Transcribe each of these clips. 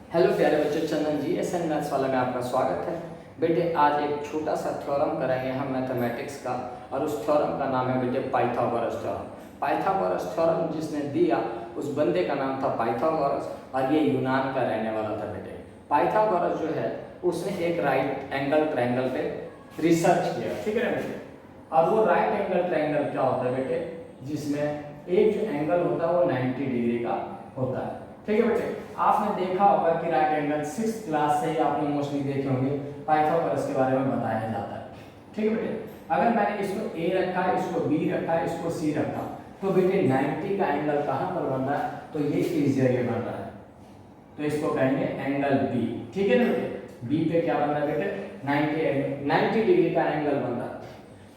Hello प्यारे बच्चों, चंदन G S N maths वाला में आपका स्वागत है। बेटे आज एक छोटा सा थ्योरम करेंगे हम मैथमेटिक्स का, और उस थ्योरम का नाम है बेटे पाइथागोरस थ्योरम। पाइथागोरस थ्योरम जिसने दिया उस बंदे का नाम था पाइथागोरस, और ये यूनान का रहने वाला था बेटे। पाइथागोरस जो है उसने एक राइट एंगल ट्रायंगल पे रिसर्च किया, ठीक है ना बेटे। और वो राइट एंगल ट्रायंगल क्या होता है बेटे, जिसमें एक जो एंगल होता है वो 90 डिग्री का होता है, ठीक है बेटे। आपने देखा होगा कि राइट एंगल 6th क्लास से ही आपने मोस्टली देखे होंगे पाइथागोरस के बारे में बताया जाता है, ठीक है बेटे। अगर मैंने इसको ए रखा, इसको बी रखा, इसको सी रखा, तो बेटे 90 का एंगल कहाँ पर बन रहा है, तो ये इस जगह बन रहा है, तो इसको कहेंगे एंगल बी, ठीक है ना बेटे। बी पे क्या बन रहा है बेटे, 90 डिग्री का एंगल बन रहा है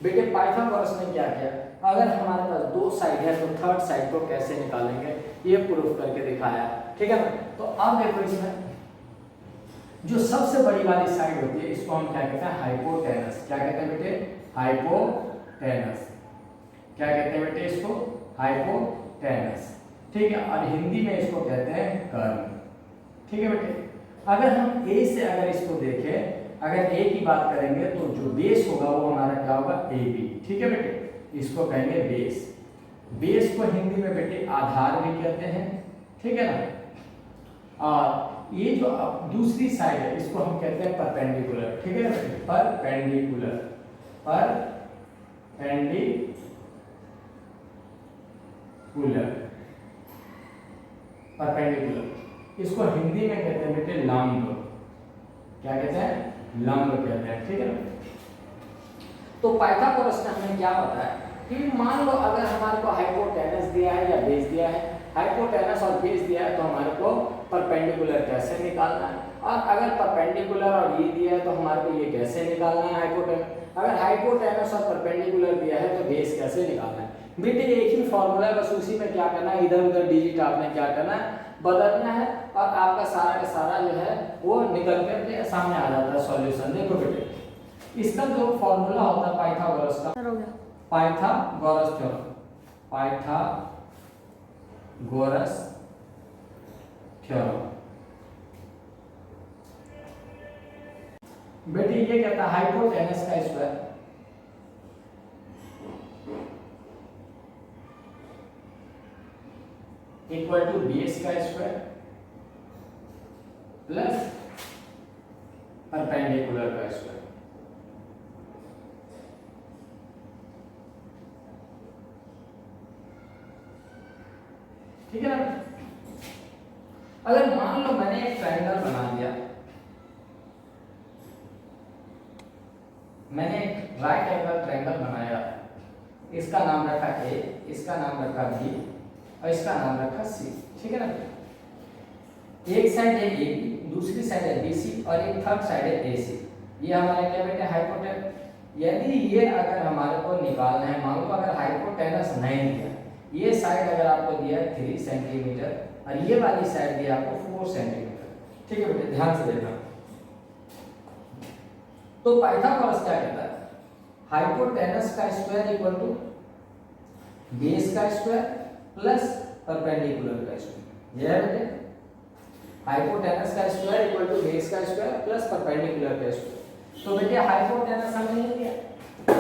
बेटे। पाइथागोरस ने क्या किया, अगर हमारे पास दो साइड है तो थर्ड साइड को कैसे निकालेंगे ये प्रूफ करके दिखाया, ठीक है ना। तो अब देखो इसमें जो सबसे बड़ी वाली साइड होती है इसको हम क्या कहते हैं, हाइपोटेनस। क्या कहते हैं बेटे, हाइपोटेनस। क्या कहते हैं बेटे इसको, हाइपोटेनस, ठीक है। और हिंदी में इसको कहते हैं कर्ण, ठीक है बेटे। अगर हम ए से अगर इसको देखें, अगर ए की बात करेंगे तो जो बेस होगा वो हमारा क्या होगा, ए बी, ठीक है बेटे। इसको कहेंगे बेस। बेस को हिंदी में बेटे आधार भी कहते हैं, ठीक है ना। और ये जो दूसरी साइड है इसको हम कहते हैं परपेंडिकुलर, ठीक है ना बेटे, परपेंडिकुलर। परपेंडिकुलर इसको हिंदी में कहते हैं बेटे लंब। क्या कहते हैं, लंब कहते हैं, ठीक है ना। तो पाइथागोरस ने हमें क्या बताया कि मान लो अगर हमारे को हाइपोटेनस दिया है या बेस दिया है, हाइपोटेनस और बेस दिया है तो हमारे को परपेंडिकुलर कैसे निकालना है, और अगर परपेंडिकुलर और ये दिया है तो हमारे को ये कैसे निकालना है हाइपोटेनस। अगर हाइपोटेनस और परपेंडिकुलर दिया है तो बेस कैसे निकालना है बेटे। एक ही फॉर्मूला है, बस उसी में क्या करना है, इधर उधर डिजिट आपने क्या करना है, बदलना है, और आपका सारा का सारा जो है वो निकल करके सामने आ जाता है सॉल्यूशन। देखो बेटे इसका जो फॉर्मूला होता है पाइथागोरस का, पाइथागोरस थ्योरम, पाइथागोरस थ्योरम बेटे ये कहता है हाइपोटेनस का स्क्वायर इक्वल टू बेस का स्क्वायर प्लस परपेंडिकुलर का स्क्वायर, ठीक है ना। अगर मान लो मैंने एक ट्रायंगल बना दिया, मैंने एक राइट एंगल ट्रायंगल बनाया, इसका नाम रखा ए, इसका नाम रखा बी और इसका नाम रखा सी, ठीक है ना। एक साइड है ए बी, दूसरी साइड है बी सी और एक थर्ड साइड है ए सी। ये हमारा क्या बेटे हाइपोटेनस। यदि ये अगर हमारे को निकालना है, मान लो अगर हाइपोटेनस नहीं दिया, ये साइड अगर आपको दिया है 3 सेंटीमीटर और ये वाली साइड दिया आपको 4 सेंटीमीटर, ठीक है बेटे, ध्यान से देखना। तो पाइथागोरस क्या कहता है, हाइपोटेनस का स्क्वायर इक्वल टू बेस का स्क्वायर प्लस परपेंडिकुलर का स्क्वायर। ये है बेटे हाइपोटेनस का स्क्वायर इक्वल टू बेस का स्क्वायर प्लस परपेंडिकुलर का स्क्वायर। तो बेटे हाइपोटेनस हमें नहीं दिया,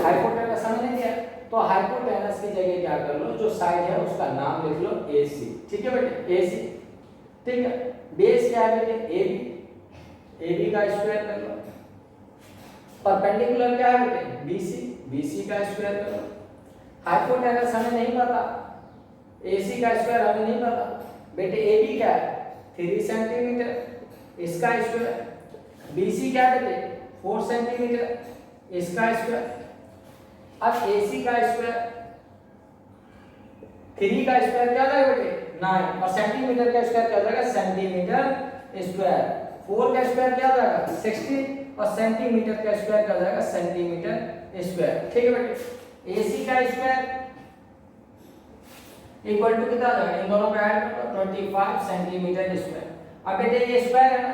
हाइपोटेनस हमें नहीं दिया, तो हाइपोटेनस की जगह क्या कर लो, जो साइड है उसका नाम लिख लो AC, ठीक है बेटे, AC, ठीक है। बेस क्या है बेटे AB, AB का स्क्वायर कर लो। परपेंडिकुलर क्या है बेटे BC, BC का स्क्वायर कर लो। हाइपोटेनस हमें नहीं पता, AC का स्क्वायर हमें नहीं पता बेटे। AB क्या है 3 सेंटीमीटर, इसका स्क्वायर। BC क्या है बेटे 4 सेंटीमीटर, इसका स्क्वायर। अब AC का स्क्वायर 3 का स्क्वायर क्या आ जाएगा बेटे 9, और सेंटीमीटर का स्क्वायर क्या आ जाएगा सेंटीमीटर स्क्वायर। 4 का स्क्वायर क्या आ जाएगा 16 और सेंटीमीटर का स्क्वायर क्या आ जाएगा सेंटीमीटर स्क्वायर, ठीक है बेटे। AC का स्क्वायर इक्वल टू कितना आ जाएगा, इन दोनों को ऐड कर लो 25 सेंटीमीटर स्क्वायर। अब बेटे ये स्क्वायर है ना,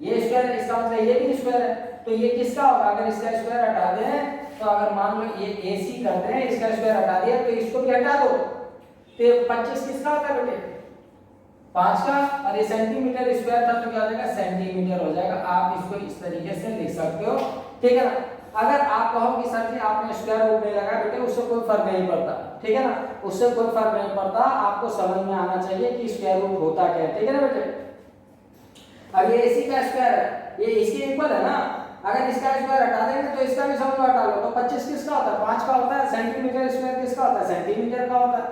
ये स्क्वायर है, इसका मतलब ये भी स्क्वायर है, तो ये किसका होगा, अगर इसका स्क्वायर हटा दें तो अगर मान लो ये AC करते हैं, इसका स्क्वायर हटा दिया तो इसको भी हटा दो, तो 25 किसका होता है बेटे 5 का, और ये सेंटीमीटर स्क्वायर था तो क्या हो जाएगा सेंटीमीटर हो जाएगा। आप इसको इस तरीके से लिख सकते हो, ठीक है ना। अगर आप कहो कि सर जी आपने स्क्वायर रूट नहीं लगाया बेटे, उससे कोई फर्क नहीं पड़ता, ठीक है ना, उससे कोई फर्क नहीं पड़ता, आपको समझ में आना चाहिए कि स्क्वायर रूट होता क्या है, ठीक है ना बेटे। अब ये AC का स्क्वायर है, ये इसके इक्वल है ना, अगर इसका स्क्वायर हटा देंगे तो इसका भी समझ हटा लो, तो 25 किसका होता है 5 का होता है, सेंटीमीटर स्क्वायर किसका होता है सेंटीमीटर का होता है,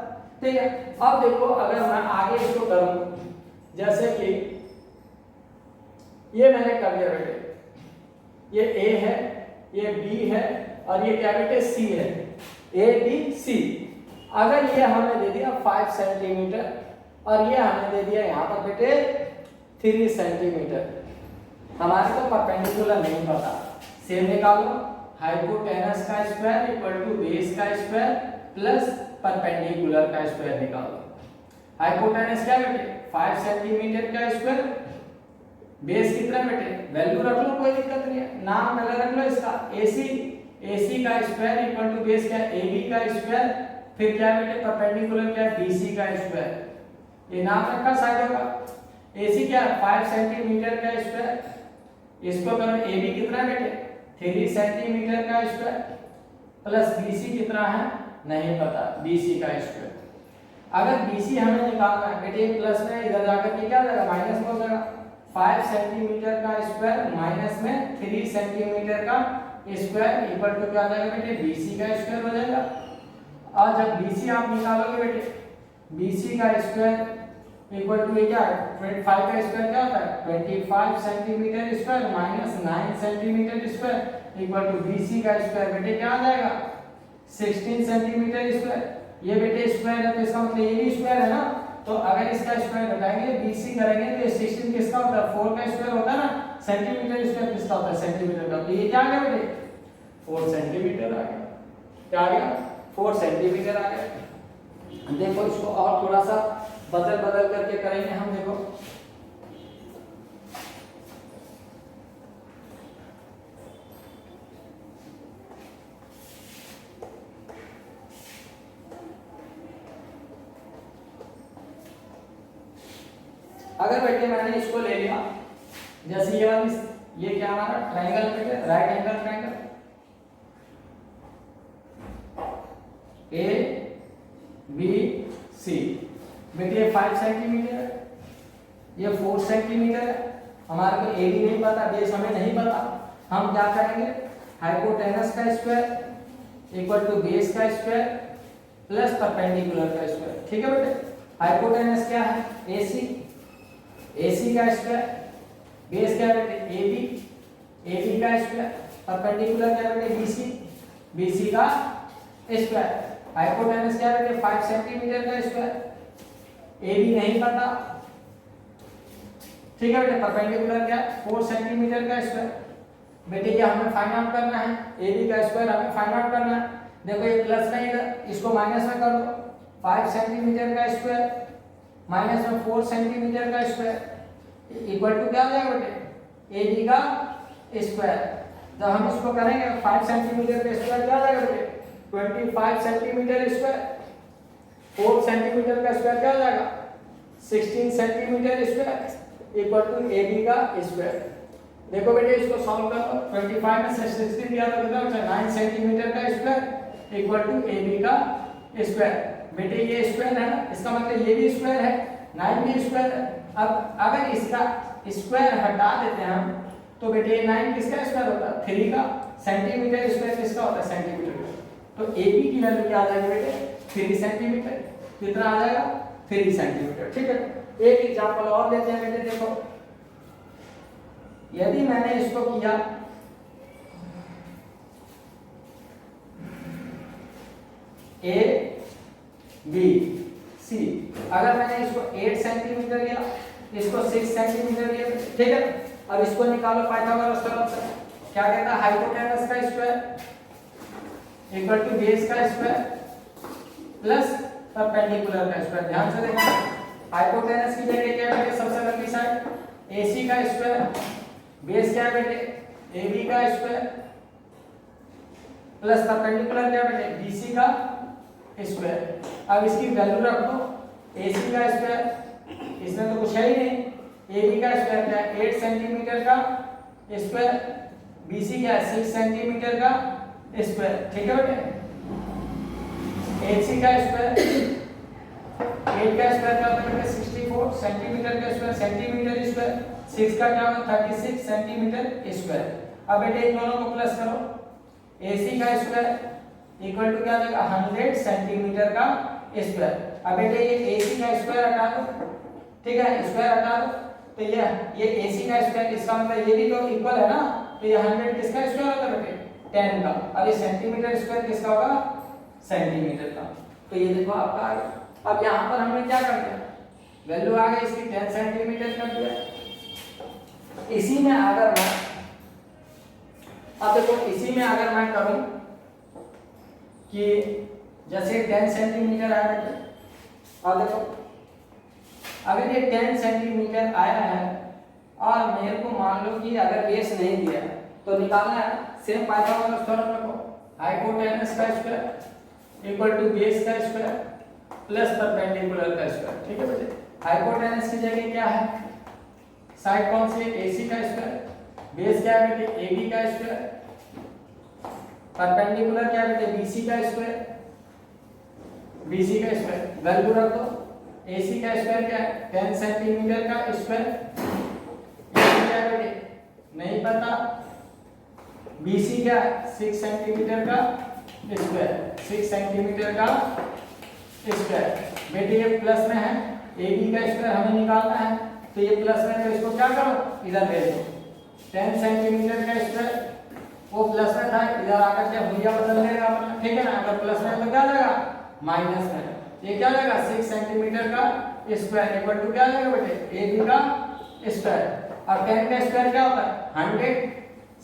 ठीक है। अब देखो अगर मैं आगे इसको करूं, जैसे कि ये मैंने कर लिया बेटे, ये A है, ये B है, और ये क्या बेटे C है, ABC। अगर ये हमने दे दिया 5 सेंटीमीटर और ये हमने दे दिया यहाँ पर बेटे 3 सेंटीमीटर, हमारे को परपेंडिकुलर नहीं पता, सेम निकालो, हाइपोटेनस का स्क्वायर इक्वल टू बेस का स्क्वायर प्लस परपेंडिकुलर का स्क्वायर निकालो। हाइपोटेनस क्या बेटे 5 सेंटीमीटर का स्क्वायर, बेस कितना बेटे वैल्यू रख लो, कोई दिक्कत नहीं है, नाम पहले रख लो इसका AC का स्क्वायर इक्वल टू बेस क्या AB का स्क्वायर, फिर क्या बेटे परपेंडिकुलर क्या BC का स्क्वायर, ये नाम रखा साइड होगा। AC क्या 5 सेंटीमीटर का स्क्वायर, इसको करो AB कितना बेटे 3 सेंटीमीटर का स्क्वायर प्लस BC कितना है नहीं पता, BC का स्क्वायर। अगर BC हमें निकालना है बेटे प्लस में इधर जाकर के क्या जाएगा माइनस में हो जाएगा, 5 सेंटीमीटर का स्क्वायर माइनस में 3 सेंटीमीटर का स्क्वायर इक्वल टू क्या आ जाएगा बेटे BC का स्क्वायर हो जाएगा। और जब BC आप निकालोगे बेटे, BC का स्क्वायर इक्वल टू क्या है 25 का स्क्वायर क्या होता है 25 centimetre square minus 9 centimetre square equal to BC का स्क्वायर बेटे क्या आ जाएगा 16 सेंटीमीटर स्क्वायर। ये बेटे स्क्वायर है तो इसका मतलब ये भी स्क्वायर है ना, तो अगर इसका स्क्वायर घटाएंगे BC करेंगे तो ये 16 किसका होता है 4 का स्क्वायर होता है ना, सेंटीमीटर स्क्वायर किसका होता है सेंटीमीटर का, तो ये क्या आ गया बेटे 4 सेंटीमीटर आ गया, क्या आ गया 4 सेंटीमीटर आ गया। देखो इसको और थोड़ा सा बदल बदल करके करेंगे हम, देखो अगर बेटे मैंने इसको ले लिया, जैसे ये वाली, ये क्या हमारा ट्रायंगल बेटे राइट एंगल ट्रायंगल ABC बेटे 5 सेंटीमीटर है, ये 4 सेंटीमीटर है, हमारे को AB नहीं पता, बेस हमें नहीं पता, हम क्या करेंगे हाइपोटेनस का स्क्वायर इक्वल टू बेस का स्क्वायर प्लस परपेंडिकुलर का स्क्वायर, ठीक है बेटे। हाइपोटेनस क्या है AC का स्क्वायर, बेस क्या है बेटे AB का स्क्वायर, परपेंडिकुलर क्या है बेटे BC का स्क्वायर। हाइपोटेनस क्या है बेटे 5 सेंटीमीटर का स्क्वायर, AB नहीं पता, ठीक है बेटे, परपेंडिकुलर क्या 4 सेंटीमीटर का स्क्वायर बेटे, ये हमें फाइंड आउट करना है, AB का स्क्वायर हमें फाइंड आउट करना है। देखो ये प्लस में इधर इसको माइनस में कर दो, 5 सेंटीमीटर का स्क्वायर माइनस में 4 सेंटीमीटर का स्क्वायर इक्वल टू क्या हो जाएगा बेटे AB का स्क्वायर। जब हम इसको करेंगे 5 सेंटीमीटर का स्क्वायर क्या आ जाएगा बेटे 25 सेंटीमीटर स्क्वायर, 4 सेंटीमीटर का स्क्वायर क्या हो जाएगा 16 centimetre square equal to AB का स्क्वायर। देखो बेटे इसको सॉल्व करो, 25 में से 16 दिया तो कितना बचा 9 सेंटीमीटर का स्क्वायर इक्वल टू AB का स्क्वायर। बेटे ये स्क्वायर है ना, इसका मतलब ये भी स्क्वायर है, 9 भी स्क्वायर है। अब अगर इसका स्क्वायर हटा देते हैं हम तो बेटे ये 9 किसका स्क्वायर होता है 3 का, सेंटीमीटर स्क्वायर किसका होता है सेंटीमीटर का, तो AB की वैल्यू क्या आ जाएगी बेटे 3 सेंटीमीटर, कितना आ जाएगा 3 सेंटीमीटर, ठीक है। एक एग्जांपल और लेते हैं बेटे, देखो यदि मैंने इसको किया ABC, अगर मैंने इसको 8 सेंटीमीटर लिया, इसको 6 सेंटीमीटर लिया, ठीक है। अब इसको निकालो पाइथागोरस थ्योरम से, क्या कहता है हाइपोटेनस का स्क्वायर इक्वल टू बेस का स्क्वायर प्लस परपेंडिकुलर का स्क्वायर। ध्यान से देखना, हाइपोटेनस की जगह क्या है सबसे लंबी साइड AC का स्क्वायर, बेस क्या है बेटे AB का स्क्वायर प्लस परपेंडिकुलर क्या बेटे BC का स्क्वायर। अब इसकी वैल्यू रख दो, AC का स्क्वायर इसमें तो कुछ है ही नहीं। AB का स्क्वायर क्या है 8 सेंटीमीटर का स्क्वायर, BC क्या है 6 सेंटीमीटर का स्क्वायर, ठीक है बेटे। AC का स्क्वायर 8 का स्क्वायर क्या होता है बेटे 64 सेंटीमीटर का स्क्वायर, सेंटीमीटर स्क्वायर, 6 का क्या होता है 36 सेंटीमीटर स्क्वायर। अब बेटे इन दोनों को प्लस करो, AC का स्क्वायर इक्वल टू क्या आ जाएगा 100 सेंटीमीटर का स्क्वायर। अब बेटे ये AC का स्क्वायर हटा दो, ठीक है, स्क्वायर हटा दो, तो ये AC का स्क्वायर, इसका मतलब ये भी तो इक्वल है ना, तो ये 100 किसका स्क्वायर होता है बेटे 10 का, और ये सेंटीमीटर स्क्वायर किसका होगा सेंटीमीटर का। तो ये देखो आपका आ गया। अब यहाँ पर हमने क्या कर दिया, वैल्यू आ गई इसकी 10 सेंटीमीटर कर दिया। इसी में अगर मैं अब देखो इसी में अगर मैं करूं कि जैसे 10 सेंटीमीटर आया बेटे, अब देखो अगर ये 10 सेंटीमीटर आया है और मेरे को मान लो कि अगर बेस नहीं दिया तो निकालना है, सेम पाइथागोरस थ्योरम रखो, हाइपोटेनस का स्क्वायर इक्वल टू बेस का स्क्वायर प्लस परपेंडिकुलर का स्क्वायर, ठीक है बेटे। हाइपोटेनस की जगह क्या है, साइड कौन सी है AC का स्क्वायर, बेस क्या है बेटे AB का स्क्वायर, परपेंडिकुलर क्या है बेटे BC का स्क्वायर, BC का स्क्वायर, वैल्यू रख दो। AC का स्क्वायर क्या है 10 सेंटीमीटर का स्क्वायर, AC क्या है बेटे नहीं पता, BC क्या है 6 सेंटीमीटर का स्क्वायर, 6 सेंटीमीटर का स्क्वायर। बेटे ये प्लस में है, AB का स्क्वायर हमें निकालना है, तो ये प्लस में, तो इसको क्या करो इधर भेज दो। 10 सेंटीमीटर का स्क्वायर वो प्लस में था, इधर आकर के भुइया बदल देगा अपना, ठीक है ना। अगर प्लस में तो क्या जाएगा माइनस में, ये क्या जाएगा 6 सेंटीमीटर का स्क्वायर इक्वल टू क्या जाएगा बेटे AB का स्क्वायर। और 10 का स्क्वायर क्या होता है 100,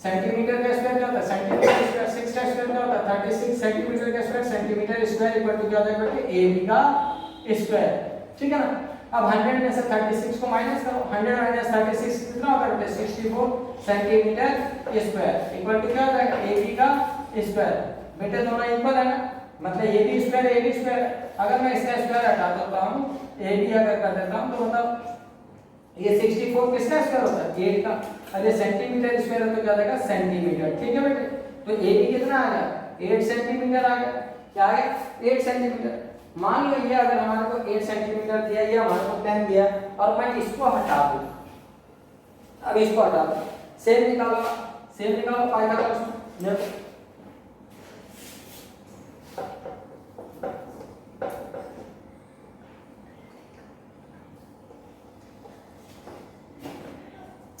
सेंटीमीटर का स्क्वायर क्या होता है सेंटीमीटर स्क्वायर, 6 का स्क्वायर क्या होता है 36 सेंटीमीटर का square, centimetre square equal to क्या जाएगा बेटे AB का स्क्वायर, ठीक है ना। अब 100 में से 36 को माइनस करो, 100 माइनस 36 कितना होगा बेटे 64 सेंटीमीटर स्क्वायर इक्वल टू क्या हो जाएगा AB का स्क्वायर। बेटे दोनों इक्वल है ना, मतलब AB स्क्वायर AB स्क्वायर, अगर मैं इसका स्क्वायर हटा देता हूं AB अगर कर देता हूं तो मतलब ये 64 किसका स्क्वायर होता है 8 का, और ये सेंटीमीटर स्क्वायर है तो क्या जाएगा सेंटीमीटर, ठीक है बेटे। तो AB कितना आ गया 8 सेंटीमीटर आ गया, क्या आ गया 8 सेंटीमीटर। मान लो ये अगर हमारे को 8 सेंटीमीटर दिया, ये हमारे को 10 दिया और मैं इसको हटा दूं, अब इसको हटा दो, सेम निकालो, सेम निकालो पाइथागोरस में,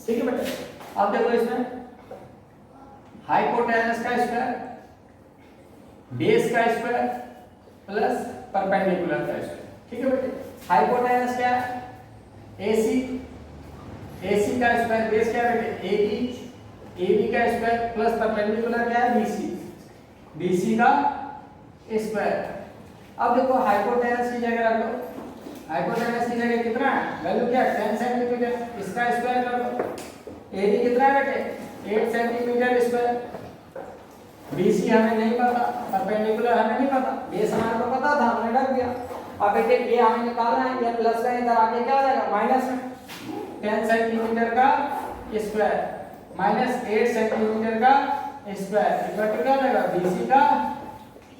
ठीक है बेटा। अब देखो इसमें हाइपोटेनस का स्क्वायर, बेस का स्क्वायर प्लस परपेंडिकुलर का स्क्वायर, ठीक है बेटे। हाइपोटेनस क्या है AC, AC का स्क्वायर, बेस क्या है बेटे AB, AB का स्क्वायर प्लस परपेंडिकुलर क्या है BC, BC का स्क्वायर। अब देखो हाइपोटेनस की जगह रख दो, हाइपोटेनस की जगह कितना है वैल्यू क्या है 10 सेंटीमीटर, इसका स्क्वायर कर दो। AB कितना है बेटे 8 सेंटीमीटर स्क्वायर, BC हमें नहीं पता, परपेंडिकुलर हमें नहीं पता, बेस हमारे को पता था हमने रख दिया। अब बेटे ये हमें निकालना है, ये प्लस का इधर आके क्या हो जाएगा माइनस में, 10 सेंटीमीटर का स्क्वायर माइनस 8 सेंटीमीटर का स्क्वायर इक्वल टू क्या हो जाएगा BC का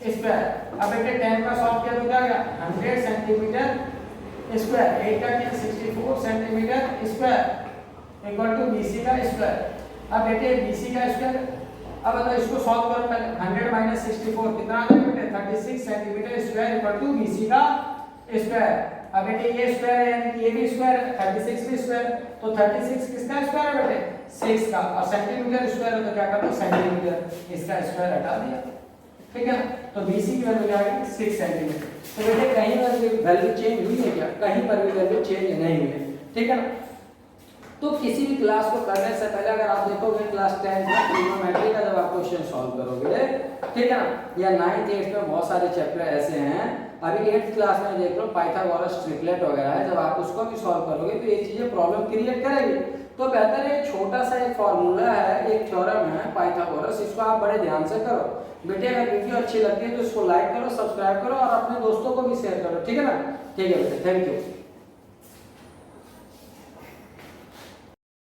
स्क्वायर। अब बेटे 10 का सॉल्व किया तो क्या आ गया 100 सेंटीमीटर स्क्वायर, 8 का किया 64 centimetre square equal to BC का स्क्वायर। अब बेटे BC का स्क्वायर, अब बताओ इसको सॉल्व करो पहले, 100 माइनस 64 कितना आ जाएगा बेटे 36 centimetre square equal to BC का स्क्वायर। अब बेटे ये स्क्वायर है यानी कि ये भी स्क्वायर है, 36 भी स्क्वायर, तो 36 किसका स्क्वायर है बेटे 6 का, और सेंटीमीटर स्क्वायर है तो क्या कर दो सेंटीमीटर, इसका स्क्वायर हटा दिया, ठीक है। तो BC की वैल्यू क्या आ गई 6 सेंटीमीटर। तो बेटे कहीं पर भी वैल्यू चेंज हुई है क्या, कहीं पर भी वैल्यू चेंज नहीं हुई है, ठीक है ना। तो किसी भी क्लास को करने से पहले अगर आप देखोगे क्लास 10 में ट्रिग्नोमेट्री का जब आप क्वेश्चन सॉल्व करोगे, ठीक है ना, या 9th 8th में बहुत सारे चैप्टर ऐसे हैं, अभी 8th क्लास में देख लो पाइथागोरस ट्रिपलेट वगैरह है, जब आप उसको भी सॉल्व करोगे तो ये चीजें प्रॉब्लम क्रिएट करेगी। तो बेहतर है छोटा सा एक फॉर्मूला है, एक थ्योरम है पाइथागोरस, इसको आप बड़े ध्यान से करो। बेटे अगर वीडियो अच्छी लगती है तो इसको लाइक करो, सब्सक्राइब करो और अपने दोस्तों को भी शेयर करो, ठीक है ना। ठीक है बेटे, थैंक यू।